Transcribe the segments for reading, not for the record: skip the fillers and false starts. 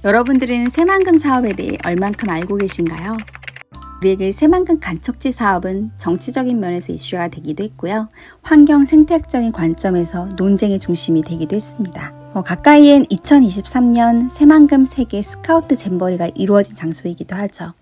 여러분들은 새만금 사업에 대해 얼만큼 알고 계신가요? 우리에게 새만금 간척지 사업은 정치적인 면에서 이슈가 되기도 했고요. 환경 생태학적인 관점에서 논쟁의 중심이 되기도 했습니다. 가까이엔 2023년 새만금 세계 스카우트 잼버리가 이루어진 장소이기도 하죠.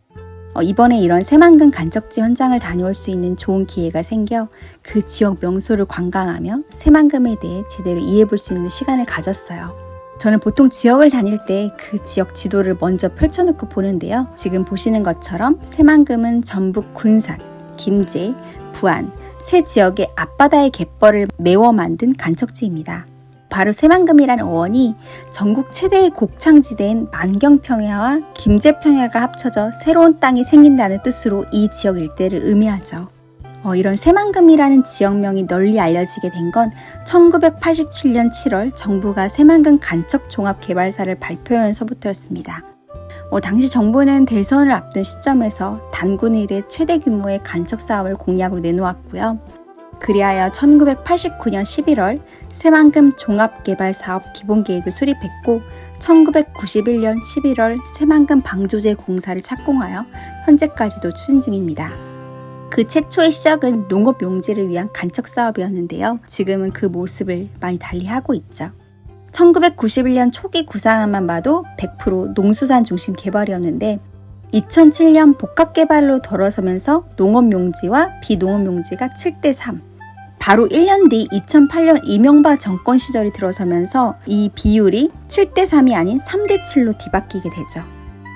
이번에 이런 새만금 간척지 현장을 다녀올 수 있는 좋은 기회가 생겨 그 지역 명소를 관광하며 새만금에 대해 제대로 이해해볼 수 있는 시간을 가졌어요. 저는 보통 지역을 다닐 때 그 지역 지도를 먼저 펼쳐놓고 보는데요. 지금 보시는 것처럼 새만금은 전북 군산, 김제, 부안 세 지역의 앞바다의 갯벌을 메워 만든 간척지입니다. 바로 새만금이라는 어원이 전국 최대의 곡창지대인 만경평야와 김제평야가 합쳐져 새로운 땅이 생긴다는 뜻으로 이 지역 일대를 의미하죠. 이런 새만금이라는 지역명이 널리 알려지게 된 건 1987년 7월 정부가 새만금 간척종합개발사를 발표하면서부터였습니다. 당시 정부는 대선을 앞둔 시점에서 단군 이래 최대 규모의 간척 사업을 공약으로 내놓았고요. 그리하여 1989년 11월 새만금 종합개발사업 기본계획을 수립했고 1991년 11월 새만금 방조제 공사를 착공하여 현재까지도 추진 중입니다. 그 최초의 시작은 농업 용지를 위한 간척 사업이었는데요. 지금은 그 모습을 많이 달리하고 있죠. 1991년 초기 구상안만 봐도 100% 농수산 중심 개발이었는데 2007년 복합 개발로 돌아서면서 농업 용지와 비농업 용지가 7대3. 바로 1년 뒤 2008년 이명박 정권 시절이 들어서면서 이 비율이 7대3이 아닌 3대7로 뒤바뀌게 되죠.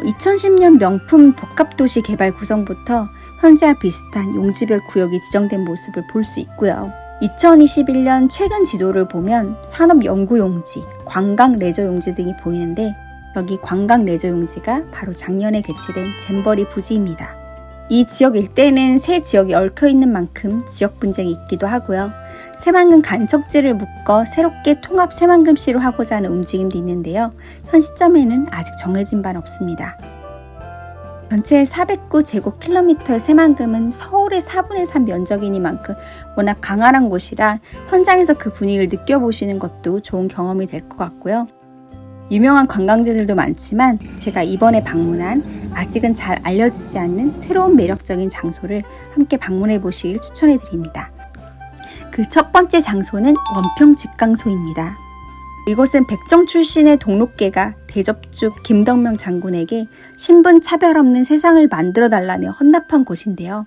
2010년 명품 복합도시 개발 구성부터 현재와 비슷한 용지별 구역이 지정된 모습을 볼 수 있고요. 2021년 최근 지도를 보면 산업연구용지, 관광레저용지 등이 보이는데 여기 관광레저용지가 바로 작년에 개최된 잼버리 부지입니다. 이 지역 일대는 세 지역이 얽혀있는 만큼 지역 분쟁이 있기도 하고요. 새만금 간척지를 묶어 새롭게 통합 새만금시로 하고자 하는 움직임도 있는데요. 현 시점에는 아직 정해진 바는 없습니다. 전체 409제곱킬로미터의 새만금은 서울의 4분의 3 면적이니만큼 워낙 강활한 곳이라 현장에서 그 분위기를 느껴보시는 것도 좋은 경험이 될 것 같고요. 유명한 관광지들도 많지만 제가 이번에 방문한 아직은 잘 알려지지 않는 새로운 매력적인 장소를 함께 방문해 보시길 추천해 드립니다. 그 첫 번째 장소는 원평 직강소입니다. 이곳은 백정 출신의 동록계가 대접죽 김덕명 장군에게 신분 차별 없는 세상을 만들어달라며 헌납한 곳인데요.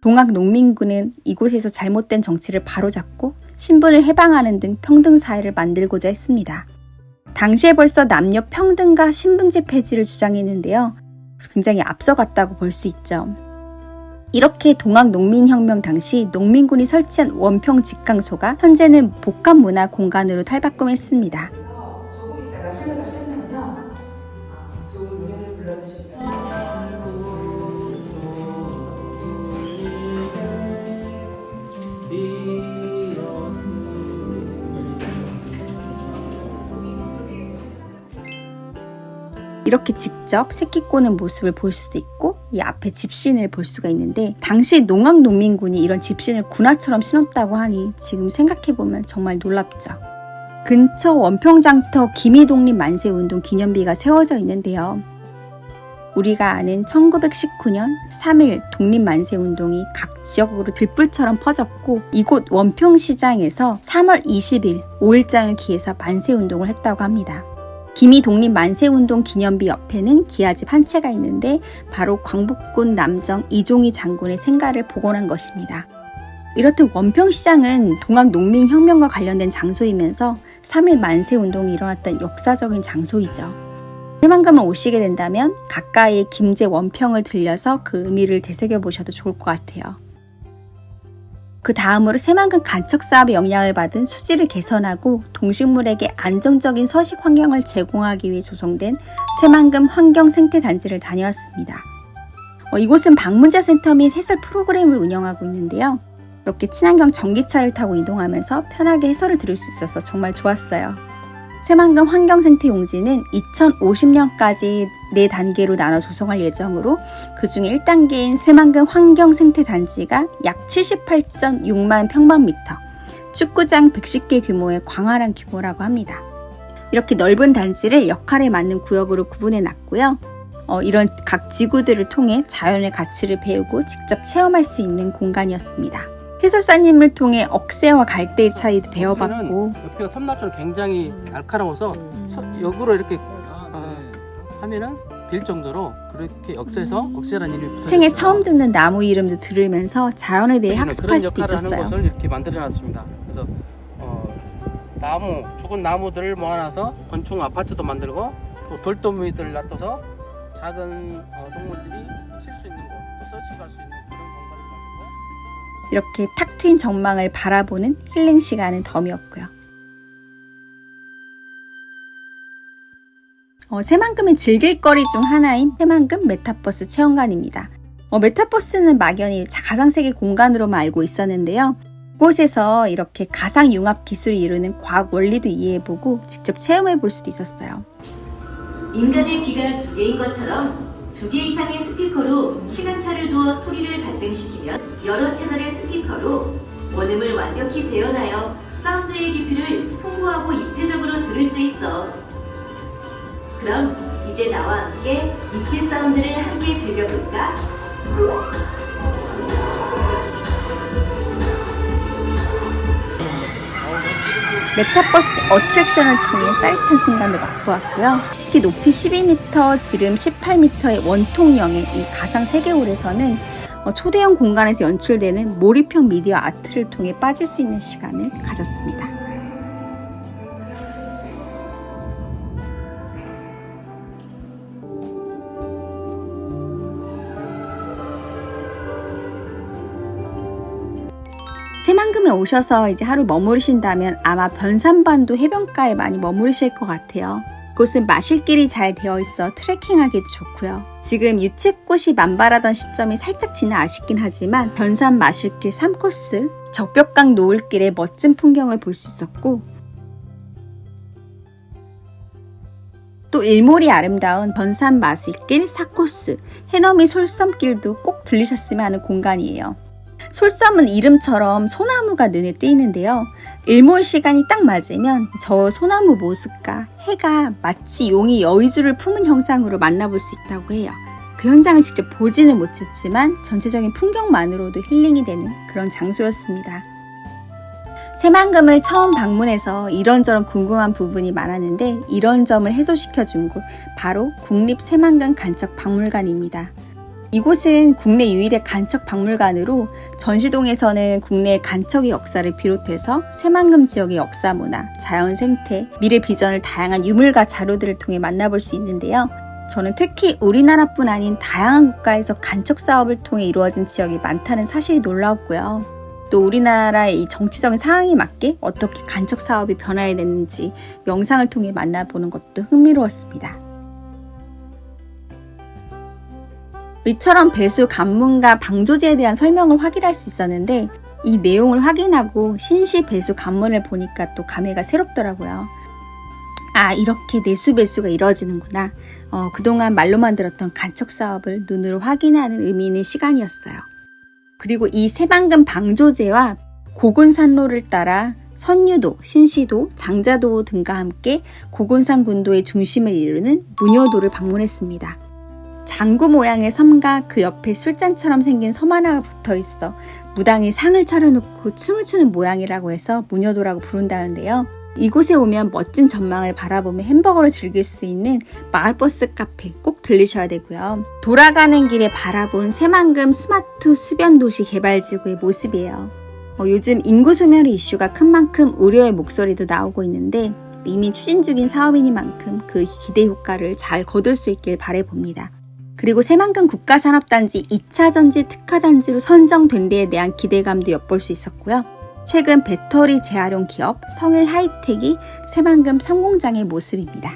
동학 농민군은 이곳에서 잘못된 정치를 바로잡고 신분을 해방하는 등 평등사회를 만들고자 했습니다. 당시에 벌써 남녀 평등과 신분제 폐지를 주장했는데요. 굉장히 앞서갔다고 볼 수 있죠. 이렇게 동학 농민혁명 당시 농민군이 설치한 원평 직강소가 현재는 복합문화 공간으로 탈바꿈했습니다. 조금 있다가 시작을 끝나면 좋은 노래를 불러주시면 이렇게 직접 새끼 꼬는 모습을 볼 수도 있고 이 앞에 집신을 볼 수가 있는데 당시 농학 농민군이 이런 집신을 군화처럼 신었다고 하니 지금 생각해보면 정말 놀랍죠. 근처 원평장터 기미독립 만세운동 기념비가 세워져 있는데요. 우리가 아는 1919년 3.1 독립만세운동이 각 지역으로 들불처럼 퍼졌고 이곳 원평시장에서 3월 20일 5일장을 기해서 만세운동을 했다고 합니다. 기미 독립 만세운동 기념비 옆에는 기아집 한 채가 있는데 바로 광복군 남정 이종희 장군의 생가를 복원한 것입니다. 이렇듯 원평시장은 동학 농민혁명과 관련된 장소이면서 3.1 만세운동이 일어났던 역사적인 장소이죠. 새만금을 오시게 된다면 가까이의 김제 원평을 들려서 그 의미를 되새겨보셔도 좋을 것 같아요. 그 다음으로 새만금 간척 사업의 영향을 받은 수질을 개선하고 동식물에게 안정적인 서식 환경을 제공하기 위해 조성된 새만금 환경생태단지를 다녀왔습니다. 이곳은 방문자 센터 및 해설 프로그램을 운영하고 있는데요. 이렇게 친환경 전기차를 타고 이동하면서 편하게 해설을 들을 수 있어서 정말 좋았어요. 새만금 환경생태용지는 2050년까지 4단계로 나눠 조성할 예정으로 그 중에 1단계인 새만금 환경생태단지가 약 78.6만 평방미터, 축구장 110개 규모의 광활한 규모라고 합니다. 이렇게 넓은 단지를 역할에 맞는 구역으로 구분해 놨고요. 이런 각 지구들을 통해 자연의 가치를 배우고 직접 체험할 수 있는 공간이었습니다. 해설사님을 통해 억새와 갈대의 차이도 배워봤고, 옆에가 톱날처럼 굉장히 날카로워서 역으로 이렇게 하면은 빌 정도로 그렇게 억새라는 이름이 붙어있어요. 생애 처음 듣는 나무 이름도 들으면서 자연에 대해 학습할 수도 그런 역할을 있었어요. 하는 것을 이렇게 만들어놨습니다. 그래서 죽은 나무들을 모아놔서 건축 아파트도 만들고, 또 돌도미들 놔둬서 작은 동물들이 쉴 수 있는 곳, 또 서식할 수 있는 그런 공간을 만들고. 이렇게 탁 트인 전망을 바라보는 힐링 시간은 덤이었고요. 새만금의 즐길거리 중 하나인 새만금 메타버스 체험관입니다. 메타버스는 막연히 가상세계 공간으로만 알고 있었는데요. 그곳에서 이렇게 가상융합 기술이 이루는 과학 원리도 이해해보고 직접 체험해볼 수도 있었어요. 인간의 귀가 두 개인 것처럼 두 개 이상의 스피커로 시간차를 두어 소리를 발생시키면 여러 채널의 스피커로 원음을 완벽히 재현하여 사운드의 깊이를 풍부하고 입체적으로 들을 수 있어. 그럼 이제 나와 함께 입체 사운드를 함께 즐겨볼까? 메타버스 어트랙션을 통해 짜릿한 순간을 맛보았고요. 특히 높이 12m, 지름 18m의 원통형의 이 가상 세계홀에서는 초대형 공간에서 연출되는 몰입형 미디어 아트를 통해 빠질 수 있는 시간을 가졌습니다. 새만금에 오셔서 이제 하루 머무르신다면 아마 변산반도 해변가에 많이 머무르실 것 같아요. 곳은 마실 길이 잘 되어 있어 트레킹하기도 좋고요. 지금 유채꽃이 만발하던 시점이 살짝 지나 아쉽긴 하지만 변산 마실길 3코스, 적벽강 노을길의 멋진 풍경을 볼 수 있었고, 또 일몰이 아름다운 변산 마실길 4코스, 해넘이 솔섬길도 꼭 들리셨으면 하는 공간이에요. 솔섬은 이름처럼 소나무가 눈에 띄는데요. 일몰 시간이 딱 맞으면 저 소나무 모습과 해가 마치 용이 여의주를 품은 형상으로 만나볼 수 있다고 해요. 그 현장을 직접 보지는 못했지만 전체적인 풍경만으로도 힐링이 되는 그런 장소였습니다. 새만금을 처음 방문해서 이런저런 궁금한 부분이 많았는데 이런 점을 해소시켜준 곳, 바로 국립새만금 간척박물관입니다. 이곳은 국내 유일의 간척박물관으로 전시동에서는 국내의 간척의 역사를 비롯해서 새만금 지역의 역사 문화, 자연 생태, 미래 비전을 다양한 유물과 자료들을 통해 만나볼 수 있는데요. 저는 특히 우리나라뿐 아닌 다양한 국가에서 간척 사업을 통해 이루어진 지역이 많다는 사실이 놀라웠고요. 또 우리나라의 이 정치적인 상황에 맞게 어떻게 간척 사업이 변화해냈는지 영상을 통해 만나보는 것도 흥미로웠습니다. 이처럼 배수, 관문과 방조제에 대한 설명을 확인할 수 있었는데 이 내용을 확인하고 신시 배수 관문을 보니까 또 감회가 새롭더라고요. 아, 이렇게 내수 배수가 이루어지는구나. 그동안 말로만 들었던 간척 사업을 눈으로 확인하는 의미 있는 시간이었어요. 그리고 이 새만금 방조제와 고군산로를 따라 선유도, 신시도, 장자도 등과 함께 고군산 군도의 중심을 이루는 문효도를 방문했습니다. 장구 모양의 섬과 그 옆에 술잔처럼 생긴 섬 하나가 붙어있어 무당이 상을 차려놓고 춤을 추는 모양이라고 해서 문효도라고 부른다는데요. 이곳에 오면 멋진 전망을 바라보며 햄버거를 즐길 수 있는 마을버스 카페 꼭 들리셔야 되고요. 돌아가는 길에 바라본 새만금 스마트 수변도시 개발지구의 모습이에요. 요즘 인구 소멸의 이슈가 큰 만큼 우려의 목소리도 나오고 있는데 이미 추진 중인 사업이니만큼 그 기대 효과를 잘 거둘 수 있길 바라봅니다. 그리고 새만금 국가산업단지 2차전지 특화단지로 선정된 데에 대한 기대감도 엿볼 수 있었고요. 최근 배터리 재활용 기업 성일 하이텍이 새만금 상공장의 모습입니다.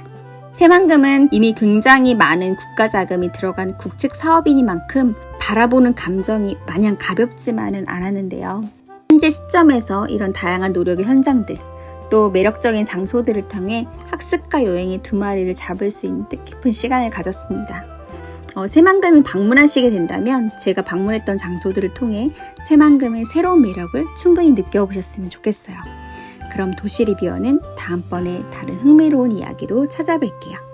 새만금은 이미 굉장히 많은 국가 자금이 들어간 국책 사업이니만큼 바라보는 감정이 마냥 가볍지만은 않았는데요. 현재 시점에서 이런 다양한 노력의 현장들, 또 매력적인 장소들을 통해 학습과 여행의 두 마리를 잡을 수 있는 뜻깊은 시간을 가졌습니다. 새만금을 방문하시게 된다면 제가 방문했던 장소들을 통해 새만금의 새로운 매력을 충분히 느껴보셨으면 좋겠어요. 그럼 도시 리뷰어는 다음번에 다른 흥미로운 이야기로 찾아뵐게요.